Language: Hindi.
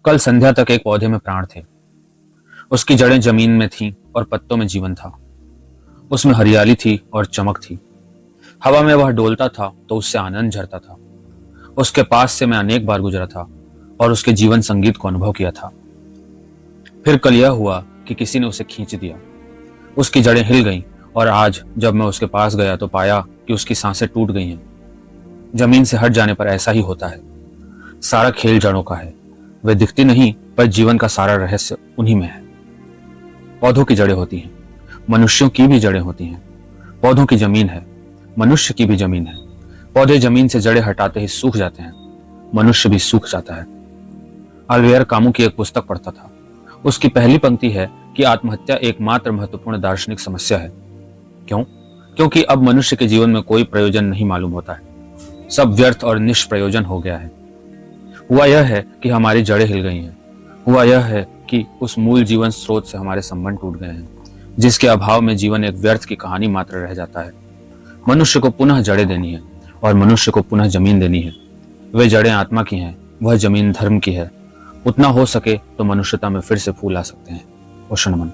कल संध्या तक एक पौधे में प्राण थे। उसकी जड़ें जमीन में थीं और पत्तों में जीवन था। उसमें हरियाली थी और चमक थी। हवा में वह डोलता था तो उससे आनंद झरता था। उसके पास से मैं अनेक बार गुजरा था और उसके जीवन संगीत को अनुभव किया था। फिर कल यह हुआ कि किसी ने उसे खींच दिया। उसकी जड़ें हिल गईं और आज जब मैं उसके पास गया तो पाया कि उसकी सांसें टूट गई हैं। जमीन से हट जाने पर ऐसा ही होता है। सारा खेल जड़ों का है। वे दिखती नहीं, पर जीवन का सारा रहस्य उन्हीं में है। पौधों की जड़ें होती हैं, मनुष्यों की भी जड़ें होती हैं। पौधों की जमीन है, मनुष्य की भी जमीन है। पौधे जमीन से जड़ें हटाते ही सूख जाते हैं, मनुष्य भी सूख जाता है। अल्वेयर कामू की एक पुस्तक पढ़ता था। उसकी पहली पंक्ति है कि आत्महत्या एकमात्र महत्वपूर्ण दार्शनिक समस्या है। क्यों? क्योंकि अब मनुष्य के जीवन में कोई प्रयोजन नहीं मालूम होता है। सब व्यर्थ और निष्प्रयोजन हो गया है। हुआ यह है कि हमारी जड़ें हिल गई हैं। हुआ यह है कि उस मूल जीवन स्रोत से हमारे संबंध टूट गए हैं, जिसके अभाव में जीवन एक व्यर्थ की कहानी मात्र रह जाता है। मनुष्य को पुनः जड़ें देनी है और मनुष्य को पुनः जमीन देनी है। वे जड़ें आत्मा की हैं, वह जमीन धर्म की है। उतना हो सके तो मनुष्यता में फिर से फूल आ सकते हैं। ओशो नमन।